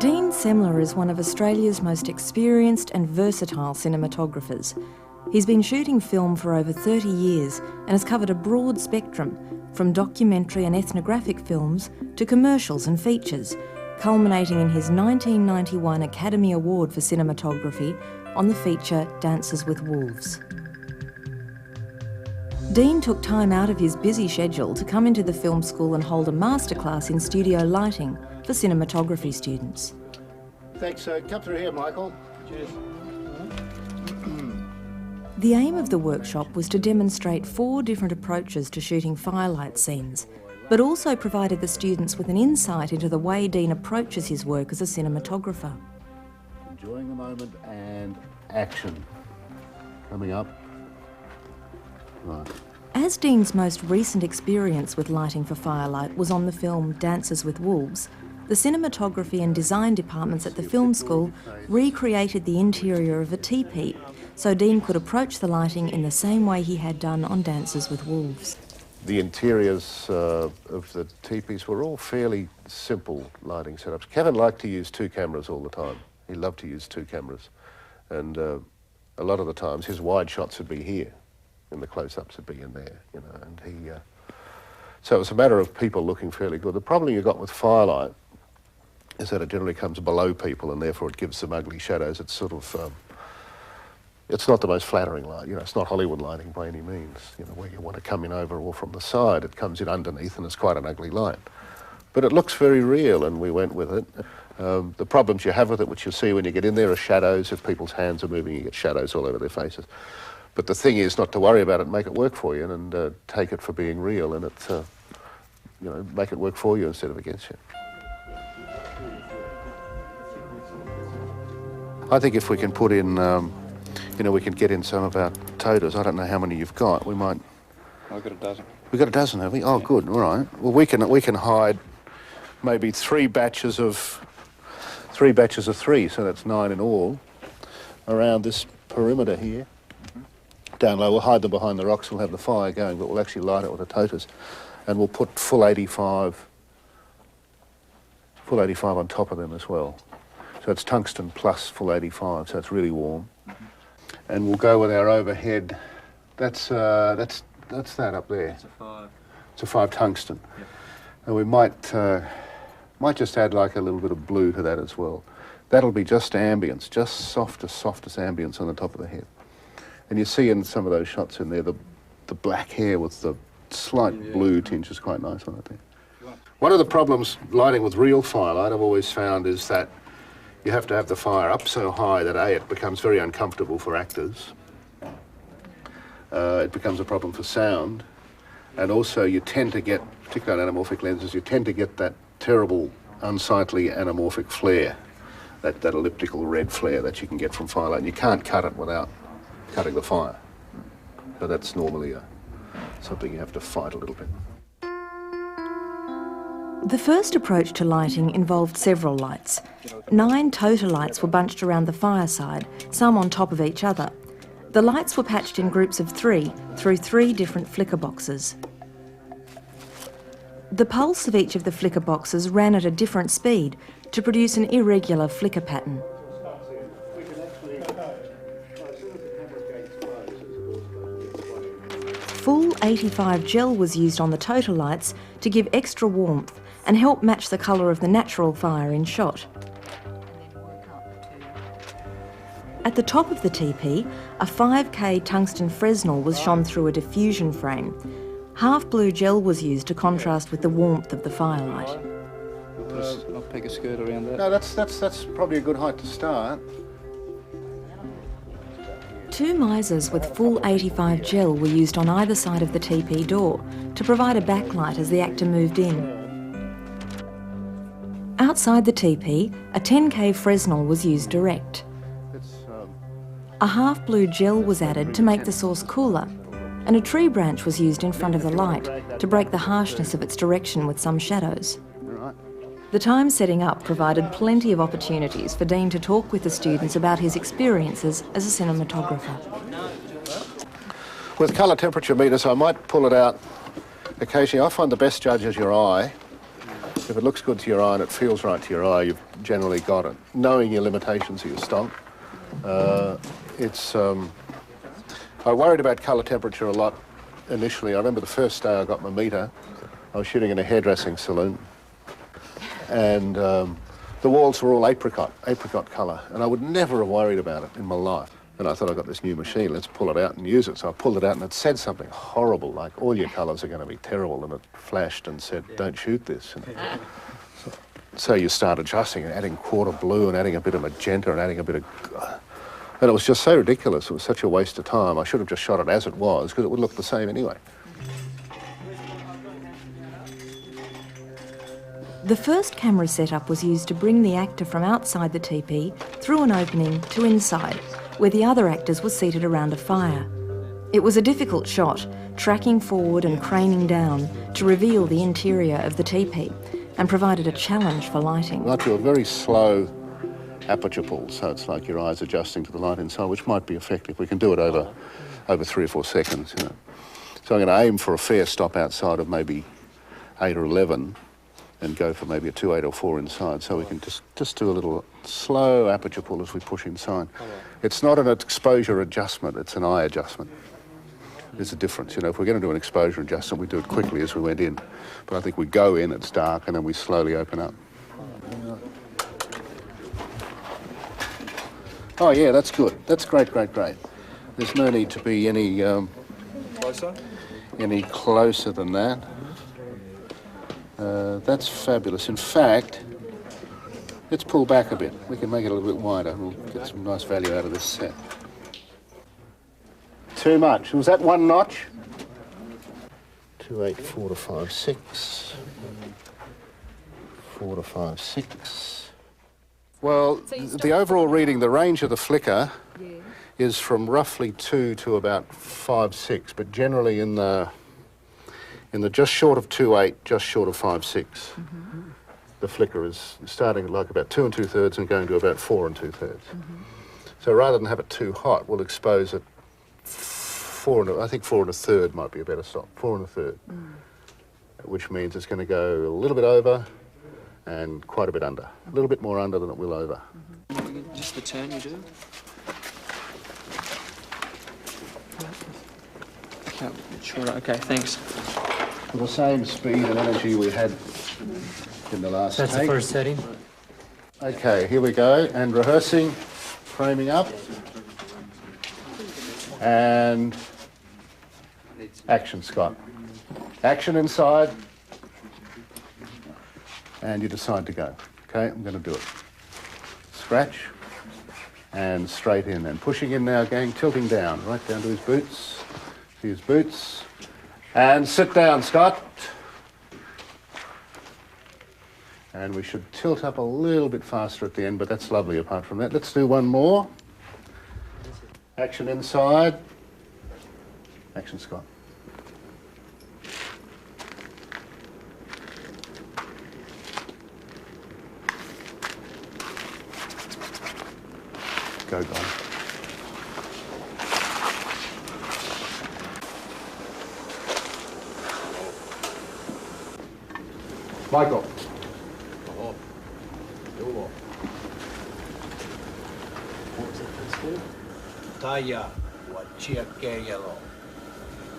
Dean Semler is one of Australia's most experienced and versatile cinematographers. He's been shooting film for over 30 years and has covered a broad spectrum, from documentary and ethnographic films to commercials and features, culminating in his 1991 Academy Award for Cinematography on the feature Dances with Wolves. Dean took time out of his busy schedule to come into the film school and hold a masterclass in studio lighting for cinematography students. Thanks. Come through here, Michael. Cheers. The aim of the workshop was to demonstrate 4 different approaches to shooting firelight scenes, but also provided the students with an insight into the way Dean approaches his work as a cinematographer. Enjoying the moment and action. Coming up. Right. As Dean's most recent experience with lighting for firelight was on the film Dances with Wolves, the cinematography and design departments at the film school recreated the interior of a teepee so Dean could approach the lighting in the same way he had done on Dances with Wolves. The interiors of the teepees were all fairly simple lighting setups. Kevin liked to use 2 cameras all the time. He loved to use 2 cameras. And a lot of the times his wide shots would be here and the close-ups would be in there, you know, and he... So it was a matter of people looking fairly good. The problem you got with firelight is that it generally comes below people and therefore it gives some ugly shadows. It's sort of... it's not the most flattering light, you know, it's not Hollywood lighting by any means, you know, where you want to come in over or from the side. It comes in underneath and it's quite an ugly light. But it looks very real and we went with it. The problems you have with it, which you'll see when you get in there, are shadows. If people's hands are moving, you get shadows all over their faces. But the thing is not to worry about it, make it work for you and take it for being real and it, you know, make it work for you instead of against you. I think if we can put in, you know, we can get in some of our toters. I don't know how many you've got. We might... I've got a dozen. We've got a dozen, have we? Oh, good, all right. Well, we can hide maybe 3 batches of 3, so that's 9 in all, around this perimeter here. Down low, we'll hide them behind the rocks, we'll have the fire going, but we'll actually light it with the toters. And we'll put full 85 on top of them as well. So it's tungsten plus full 85, so it's really warm. And we'll go with our overhead. That's that up there. It's a 5. It's a 5 tungsten. Yep. And we might just add like a little bit of blue to that as well. That'll be just ambience, just softest ambience on the top of the head. And you see in some of those shots in there, the black hair with the slight blue tinge is quite nice on it there. One of the problems lighting with real firelight I've always found is that you have to have the fire up so high that A, it becomes very uncomfortable for actors. It becomes a problem for sound. And also you tend to get, particularly on anamorphic lenses, you tend to get that terrible, unsightly anamorphic flare, that elliptical red flare that you can get from firelight. And you can't cut it without cutting the fire. So that's normally something you have to fight a little bit. The first approach to lighting involved several lights. 9 total lights were bunched around the fireside, some on top of each other. The lights were patched in groups of 3 through 3 different flicker boxes. The pulse of each of the flicker boxes ran at a different speed to produce an irregular flicker pattern. Full 85 gel was used on the total lights to give extra warmth and help match the colour of the natural fire in shot. At the top of the teepee, a 5K tungsten Fresnel was shone through a diffusion frame. Half blue gel was used to contrast with the warmth of the firelight. I'll peg a skirt around that. No, that's probably a good height to start. 2 misers with full 85 gel were used on either side of the teepee door to provide a backlight as the actor moved in. Outside the teepee, a 10K Fresnel was used direct. A half blue gel was added to make the source cooler, and a tree branch was used in front of the light to break the harshness of its direction with some shadows. The time setting up provided plenty of opportunities for Dean to talk with the students about his experiences as a cinematographer. With colour temperature meters, I might pull it out occasionally. I find the best judge is your eye. If If it looks good to your eye and it feels right to your eye, you've generally got it. Knowing your limitations of your stock, I worried about colour temperature a lot initially. I remember the first day I got my meter, I was shooting in a hairdressing saloon, and the walls were all apricot colour, and I would never have worried about it in my life. And I thought, I got this new machine, let's pull it out and use it. So I pulled it out and it said something horrible, like all your colours are going to be terrible, and it flashed and said, don't shoot this. So you start adjusting and adding quarter blue and adding a bit of magenta and adding a bit of... And it was just so ridiculous, it was such a waste of time. I should have just shot it as it was, because it would look the same anyway. The first camera setup was used to bring the actor from outside the teepee through an opening to inside, where the other actors were seated around a fire. It was a difficult shot, tracking forward and craning down to reveal the interior of the teepee, and provided a challenge for lighting. I like to do a very slow aperture pull, so it's like your eyes adjusting to the light inside, which might be effective. We can do it over 3 or 4 seconds, you know. So I'm going to aim for a fair stop outside of maybe 8 or 11 and go for maybe a 2, 8 or 4 inside, so we can just do a little slow aperture pull as we push inside. It's not an exposure adjustment, it's an eye adjustment. There's a difference, you know. If we're going to do an exposure adjustment, we do it quickly as we went in. But I think we go in, it's dark, and then we slowly open up. Oh yeah, that's good. That's great, great, great. There's no need to be any closer than that. That's fabulous. In fact, let's pull back a bit. We can make it a little bit wider. We'll get some nice value out of this set. Too much. Was that 1 notch? 2, 8, 4 to 5, 6. 4 to 5, 6. Well, the overall reading, the range of the flicker is from roughly 2 to about 5, 6, but generally in the just short of 2, 8, just short of 5, 6. The flicker is starting at like about 2 2/3 and going to about 4 2/3. So rather than have it too hot, we'll expose it 4 I think 4 1/3 might be a better stop. 4 1/3, which means it's going to go a little bit over and quite a bit under. A little bit more under than it will over. Just the turn you do? Okay, sure, okay, thanks. For the same speed and energy we had in the last That's take. the first setting. Okay, here we go, and rehearsing, framing up, and action, Scott. Action inside, and you decide to go. Okay, I'm going to do it. Scratch, and straight in, and pushing in now, gang, tilting down, right down to his boots, and sit down, Scott. And we should tilt up a little bit faster at the end, but that's lovely apart from that. Let's do one more. Action inside. Action, Scott. Go, guys. Michael. Taya, Wachia Yellow.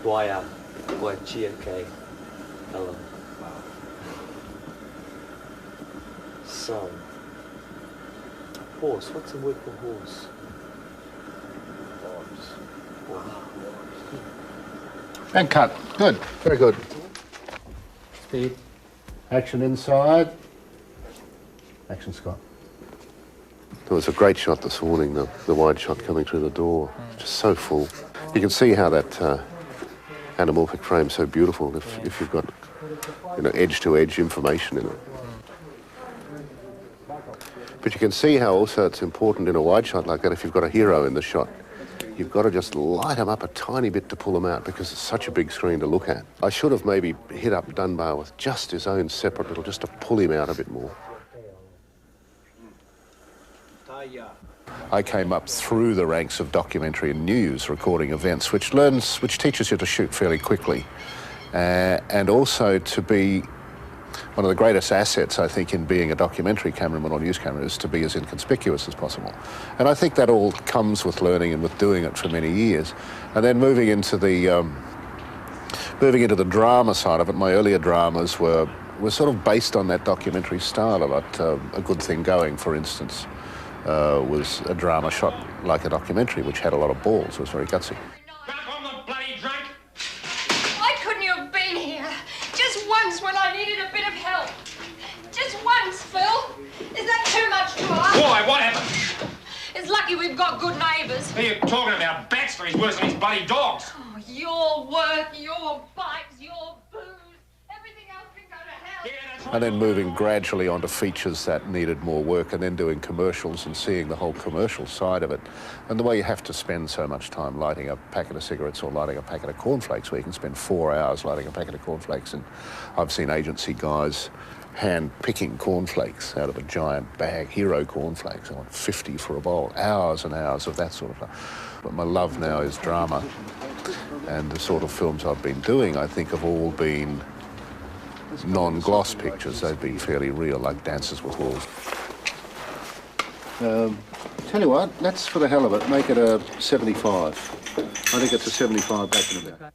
Wire. Wachia. Hello. Son. Horse. What's the word for horse? And cut. Good. Very good. Speed. Action inside. Action, Scott. There was a great shot this morning, the wide shot coming through the door. Just so full. You can see how that anamorphic frame's so beautiful if you've got, you know, edge-to-edge information in it. But you can see how also it's important in a wide shot like that, if you've got a hero in the shot, you've got to just light them up a tiny bit to pull them out because it's such a big screen to look at. I should have maybe hit up Dunbar with just his own separate little, just to pull him out a bit more. I came up through the ranks of documentary and news recording events, which teaches you to shoot fairly quickly, and also to be one of the greatest assets, I think, in being a documentary cameraman or news cameraman is to be as inconspicuous as possible. And I think that all comes with learning and with doing it for many years. And then moving into the drama side of it, my earlier dramas were sort of based on that documentary style a lot. A Good Thing Going, for instance, was a drama shot like a documentary, which had a lot of balls. It was very gutsy. Why couldn't you have been here? Just once when I needed a bit of help. Just once, Phil. Is that too much to ask? Why? What happened? It's lucky we've got good neighbours. Are you talking about Baxter? He's worse than his bloody dogs. Oh, your work, your bikes, your booze. Everything else can go to hell. Yeah, that's right. And then moving gradually onto features that needed more work, and then doing commercials and seeing the whole commercial side of it. And the way you have to spend so much time lighting a packet of cigarettes or lighting a packet of cornflakes, where you can spend 4 hours lighting a packet of cornflakes. And I've seen agency guys hand-picking cornflakes out of a giant bag, Hero cornflakes. I want 50 for a bowl. Hours and hours of that sort of stuff. But my love now is drama. And the sort of films I've been doing, I think, have all been non-gloss pictures. They've been fairly real, like Dances with Wolves. Tell you what, let's, for the hell of it, make it a 75. I think it's a 75 back in about.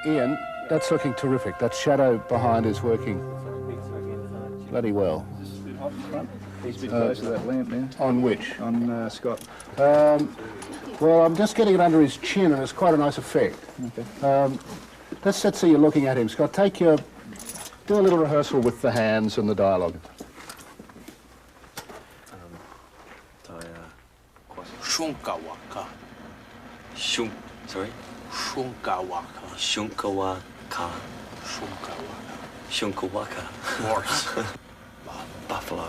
Ian, that's looking terrific. That shadow behind is working bloody well. He's a bit close to that lamp now. On which? On Scott. Well, I'm just getting it under his chin, and it's quite a nice effect. Okay. Let's see you looking at him, Scott. Do a little rehearsal with the hands and the dialogue. Shunkawaka. Sorry? Shunkawaka. Shunkawaka. Shunkawaka. Shunkawaka. Horse. Buffalo.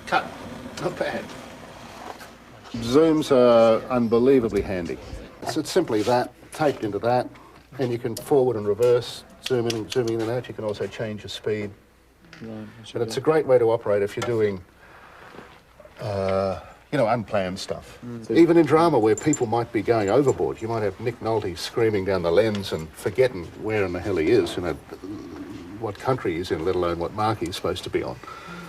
Cut. Not bad. Zooms are unbelievably handy. It's simply that, taped into that, and you can forward and reverse, zooming in and out. You can also change your speed. And it's a great way to operate if you're doing, unplanned stuff. Even in drama where people might be going overboard, you might have Nick Nolte screaming down the lens and forgetting where in the hell he is, what country he's in, let alone what mark he's supposed to be on.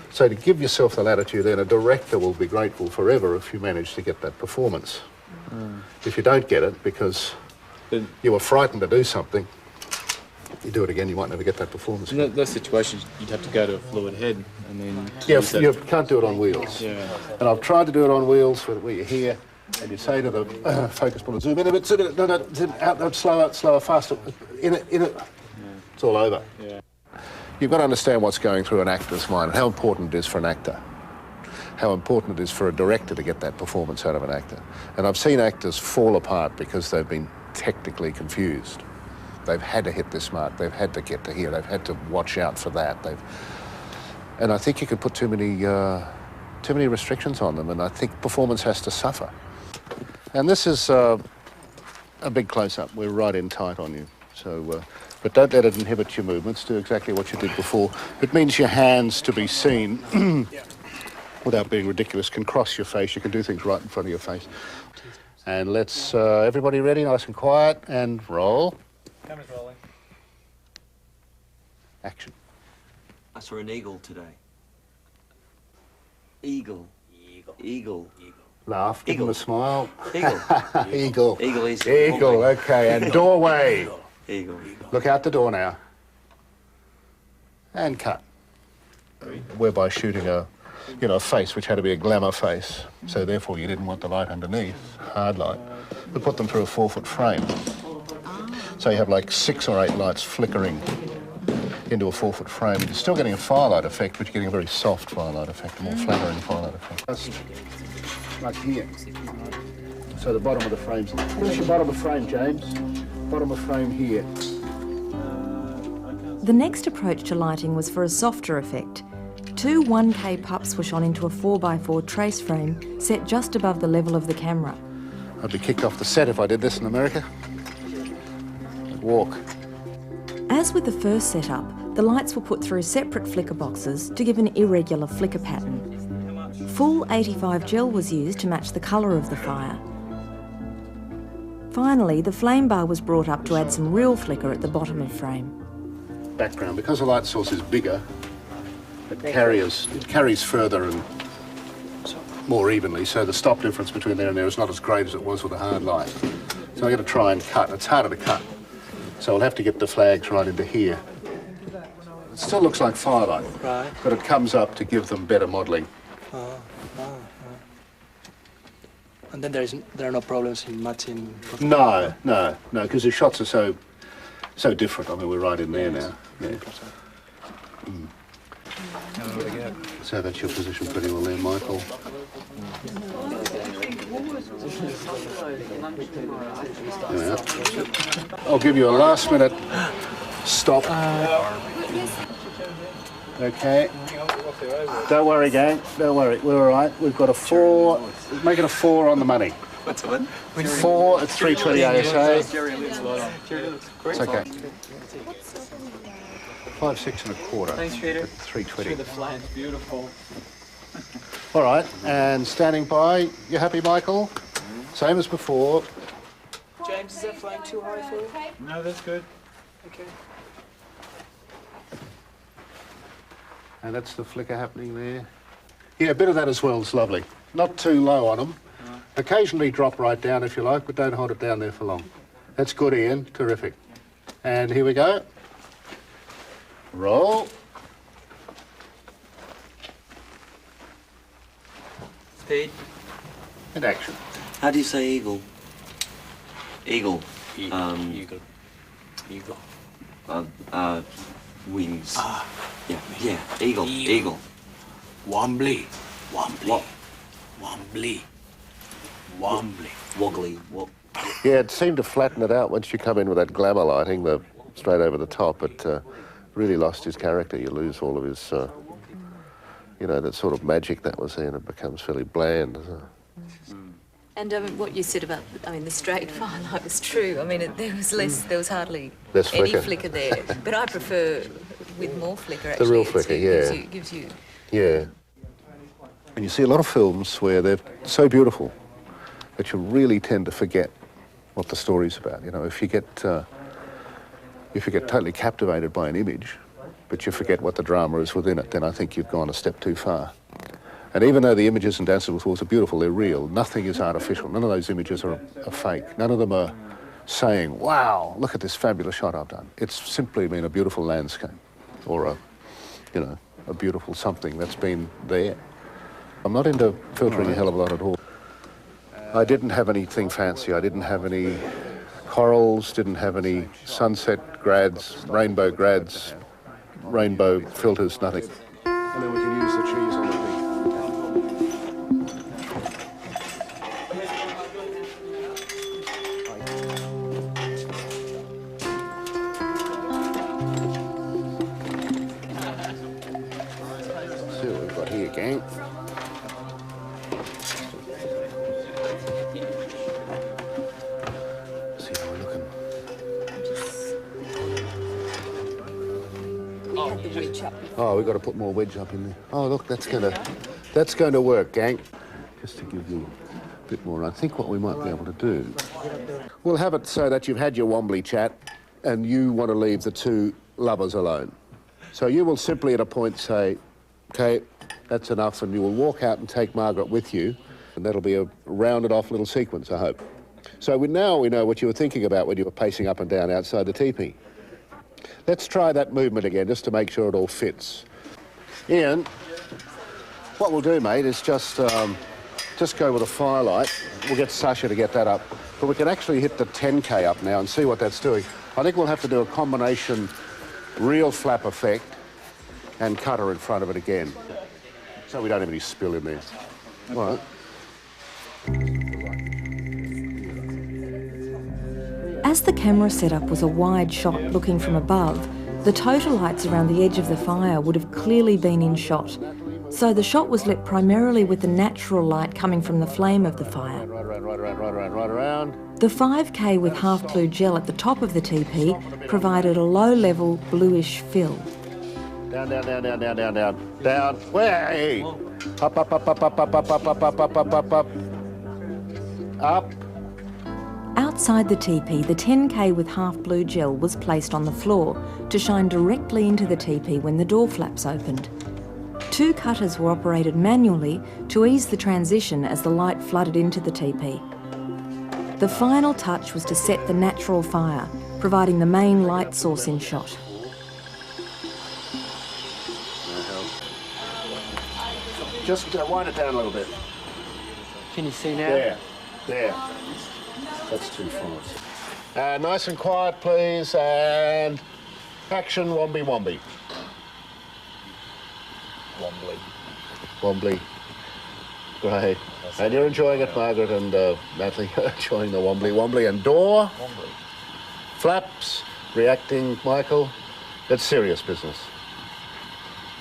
So to give yourself the latitude, then a director will be grateful forever if you manage to get that performance. If you don't get it because you were frightened to do something, you do it again, you might never get that performance. In those situations, you'd have to go to a fluid head and then... Yeah, you can't do it on wheels. Yeah. And I've tried to do it on wheels where you're here and you say to the focus puller, zoom in a bit, zoom in, no, zoom out, slower, faster, in it. It's all over. Yeah. You've got to understand what's going through an actor's mind, how important it is for an actor, how important it is for a director to get that performance out of an actor. And I've seen actors fall apart because they've been technically confused. They've had to hit this mark, they've had to get to here, they've had to watch out for that. And I think you could put too many restrictions on them, and I think performance has to suffer. And this is a big close-up. We're right in tight on you. So, but don't let it inhibit your movements. Do exactly what you did before. It means your hands, to be seen, without being ridiculous, can cross your face. You can do things right in front of your face. And let's, everybody ready, nice and quiet, and roll. Camera's rolling. Action. I saw an eagle today. Eagle. Laugh, give them a smile. Eagle. Eagle. Eagle is... Eagle, okay, and doorway. Eagle. Look out the door now. And cut. Whereby shooting a face which had to be a glamour face. So therefore you didn't want the light underneath, hard light. We put them through a 4-foot frame. So you have like 6 or 8 lights flickering into a 4-foot frame. You're still getting a firelight effect, but you're getting a very soft firelight effect, a more flattering firelight effect. Just like here. So the bottom of the frame's... Where's your bottom of frame, James? Bottom of frame here. The next approach to lighting was for a softer effect. 2 1K pups were shone into a 4x4 trace frame set just above the level of the camera. I'd be kicked off the set if I did this in America. Walk. As with the first setup, the lights were put through separate flicker boxes to give an irregular flicker pattern. full 85 gel was used to match the colour of the fire. Finally, the flame bar was brought up to add some real flicker at the bottom of frame. Background, because the light source is bigger, it carries further and more evenly, so the stop difference between there and there is not as great as it was with a hard light. So I'm going to try and cut. It's harder to cut, so I'll have to get the flags right into here. It still looks like firelight, Right. but it comes up to give them better modelling. And then there are no problems in matching. No, because the shots are so different. I mean, we're right in there now. Yeah. So that's your position pretty well there, Michael. Yeah. I'll give you a last minute stop. Okay. Don't worry, gang. Don't worry. We're all right. We've got a 4. Make it a 4 on the money. What's the what? 4 at 320 ASA. It's okay. 5, 6 and a quarter. Thanks, Peter. At 320. The flame's beautiful. All right, and standing by. You happy, Michael? Same as before. James, is that flame too high for you? No, that's good. Okay. And that's the flicker happening there. Yeah, a bit of that as well is lovely. Not too low on them. Occasionally drop right down if you like, but don't hold it down there for long. That's good, Ian. Terrific. And here we go. Roll. Speed. And action. How do you say eagle? Eagle. Eagle. Eagle. Wings. Yeah. Yeah. Eagle. Eagle. Wobbly. Wobbly. What? Wobbly. Wobbly. Woggly. Yeah, it seemed to flatten it out once you come in with that glamour lighting, the straight over the top. It really lost his character. You lose all of his, that sort of magic that was there, and it becomes fairly bland. And what you said about, the straight firelight was true. There was hardly Less any flicker. flicker there. But I prefer with more flicker, actually. The real flicker, yeah. Gives you... Yeah. And you see a lot of films where they're so beautiful that you really tend to forget what the story's about. You know, if you get totally captivated by an image, but you forget what the drama is within it, then I think you've gone a step too far. And even though the images in Dances with Wolves are beautiful, they're real. Nothing is artificial. None of those images are fake. None of them are saying, wow, look at this fabulous shot I've done. It's simply been a beautiful landscape or a beautiful something that's been there. I'm not into filtering a hell of a lot at all. I didn't have anything fancy. I didn't have any corals, didn't have any sunset grads, rainbow filters, nothing. And then we can use the cheese on the thing. See what we've got here, gang. See how we're looking. Oh, we've got to put more wedge up in there. Oh, look, that's going to work, gang. Just to give you a bit more, I think what we might be able to do, we'll have it so that you've had your Wombly chat and you want to leave the two lovers alone. So you will simply at a point say, okay, that's enough, and you will walk out and take Margaret with you, and that'll be a rounded off little sequence, I hope. So now we know what you were thinking about when you were pacing up and down outside the teepee. Let's try that movement again, just to make sure it all fits. Ian, what we'll do, mate, is just go with a firelight. We'll get Sasha to get that up. But we can actually hit the 10K up now and see what that's doing. I think we'll have to do a combination real flap effect and cutter in front of it again, so we don't have any spill in there. All right. As the camera setup was a wide shot looking from above, the total lights around the edge of the fire would have clearly been in shot. So the shot was lit primarily with the natural light coming from the flame of the fire. Right around. The 5K with half-blue gel at the top of the teepee provided a low-level bluish fill. Down, down, down, down, down, down, down. Down. Way! Up, up, up, up, up, up, up, up, up, up, up, up, up, up. Up. Outside the teepee, the 10K with half blue gel was placed on the floor to shine directly into the teepee when the door flaps opened. 2 cutters were operated manually to ease the transition as the light flooded into the teepee. The final touch was to set the natural fire, providing the main light source in shot. Just wind it down a little bit. Can you see now? There. There. That's too fast. Nice and quiet, please, and action, Wombly Wombly. Wombly. Wombly. Great. And you're enjoying it, Margaret and Natalie. Enjoying the Wombly Wombly. And door. Wombly. Flaps. Reacting, Michael. It's serious business.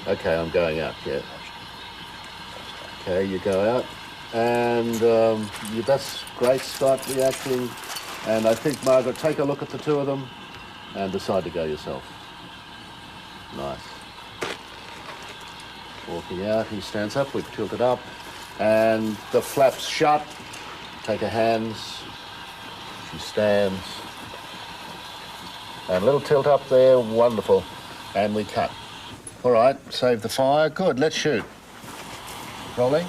Okay, I'm going out, yeah. Okay, you go out. And that's great, Scott, reacting. And I think, Margaret, take a look at the 2 of them and decide to go yourself. Nice. Walking out, he stands up, we tilt it up. And the flaps shut. Take her hands. She stands. And a little tilt up there, wonderful. And we cut. All right, save the fire. Good, let's shoot. Rolling.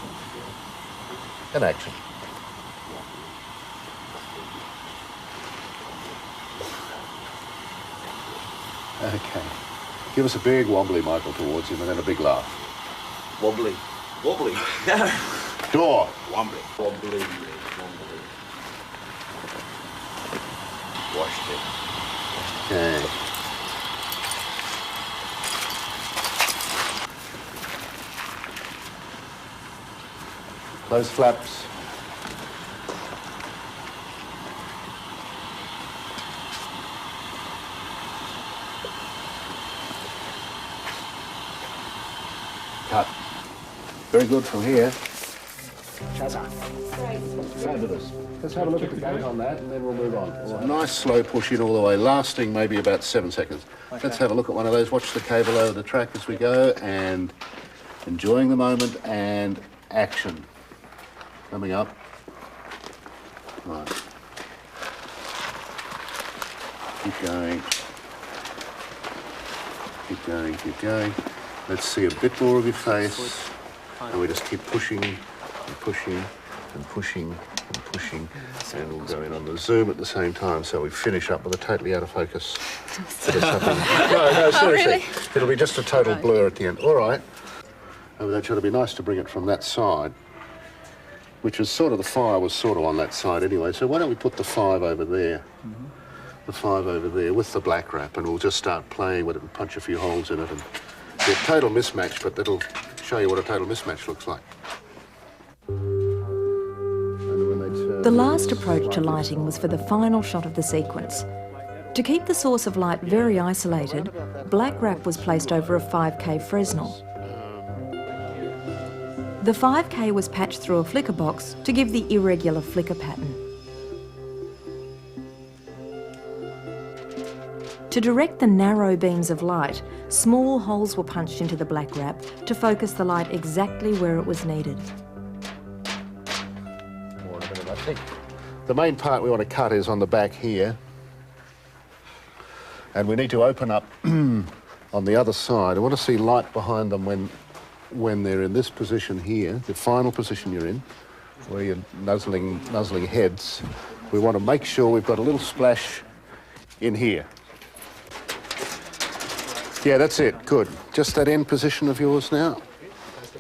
And action. Okay. Give us a big wobbly, Michael, towards him, and then a big laugh. Wobbly. Wobbly. Door. Wobbly. Wobbly. Wobbly. Washed it. Okay. Close flaps. Cut. Very good from here. Fabulous. Let's have a look at the gate on that and then we'll move on. Well, nice slow push in all the way, lasting maybe about 7 seconds. Okay. Let's have a look at one of those. Watch the cable over the track as we go and enjoying the moment and action. Coming up. Right. Keep going. Keep going, keep going. Let's see a bit more of your face. And we just keep pushing and pushing and pushing and pushing. And we'll go in on the zoom at the same time so we finish up with a totally out of focus. No, seriously. Oh, really? It'll be just a total blur at the end. All right. Oh, that should be nice to bring it from that side, which is sort of, the fire was sort of on that side anyway. So why don't we put the 5 over there? Mm-hmm. The 5 over there with the black wrap, and we'll just start playing with it and punch a few holes in it and be a total mismatch, but that'll show you what a total mismatch looks like. The last approach to lighting was for the final shot of the sequence. To keep the source of light very isolated, black wrap was placed over a 5K Fresnel. The 5K was patched through a flicker box to give the irregular flicker pattern. To direct the narrow beams of light, small holes were punched into the black wrap to focus the light exactly where it was needed. I think the main part we want to cut is on the back here. And we need to open up on the other side. I want to see light behind them when they're in this position here, the final position you're in, where you're nuzzling heads. We want to make sure we've got a little splash in here. Yeah, that's it, good. Just that end position of yours now.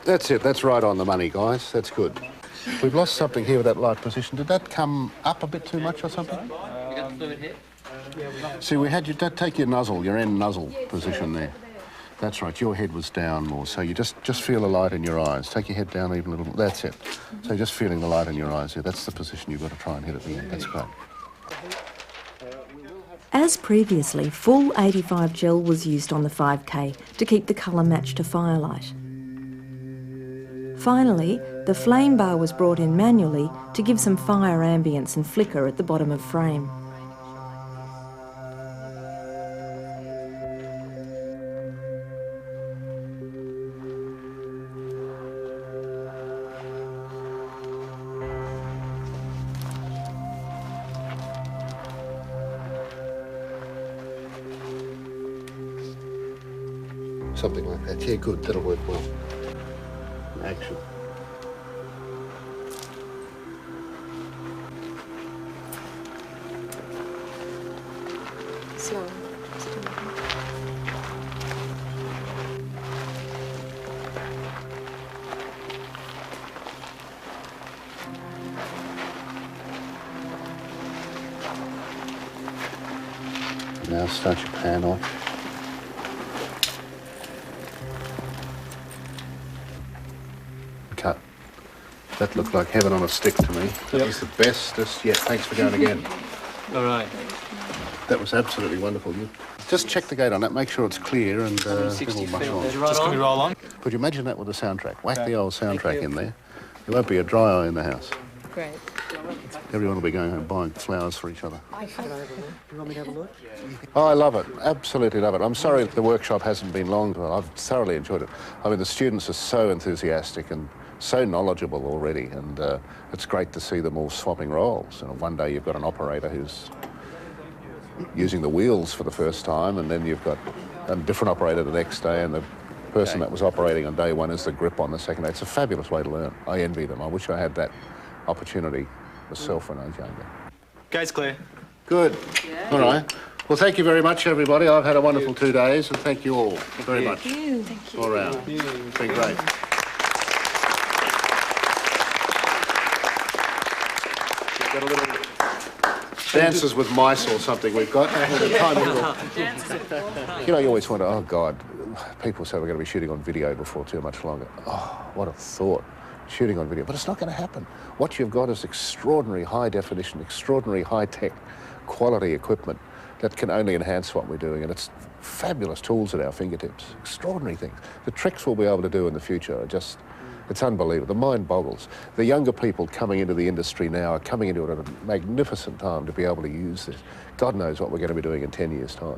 That's it, that's right on the money, guys, that's good. We've lost something here with that light position. Did that come up a bit too much or something? You got the fluid here? See, we had you take your nozzle, your end nozzle position there. That's right, your head was down more, so you just feel the light in your eyes. Take your head down even a little, that's it. So just feeling the light in your eyes here, that's the position you've got to try and hit at the end, that's great. As previously, full 85 gel was used on the 5K to keep the colour match to firelight. Finally, the flame bar was brought in manually to give some fire ambience and flicker at the bottom of frame. Something like that. Yeah, good. That'll work well. Action. So, Now start your pan off. Cut. That looked like heaven on a stick to me. That was the bestest yet. Thanks for going again. All right. That was absolutely wonderful. You just check the gate on that, make sure it's clear, and then we'll mush on. Just going to roll on. Could you imagine that with the soundtrack? Whack the old soundtrack in there. There won't be a dry eye in the house. great. Everyone will be going home buying flowers for each other. Oh, I love it. Absolutely love it. I'm sorry the workshop hasn't been long, but I've thoroughly enjoyed it. I mean, the students are so enthusiastic and so knowledgeable already, and it's great to see them all swapping roles. You know, one day you've got an operator who's using the wheels for the first time, and then you've got a different operator the next day, and the person that was operating on day one is the grip on the second day. It's a fabulous way to learn. I envy them. I wish I had that opportunity myself when I was younger. Gate's clear. Good. Yeah. All right. Well, thank you very much, everybody. I've had a wonderful 2 days, and thank you all very much. Thank you. All round. It's been great. We've got a little dances with mice or something we've got. You know, you always wonder, oh, God, people say we're going to be shooting on video before too much longer. Oh, what a thought. Shooting on video. But it's not going to happen. What you've got is extraordinary high definition, extraordinary high-tech quality equipment that can only enhance what we're doing, and it's fabulous tools at our fingertips. Extraordinary things. The tricks we'll be able to do in the future are just, it's unbelievable. The mind boggles. The younger people coming into the industry now are coming into it at a magnificent time to be able to use this. God knows what we're going to be doing in 10 years' time.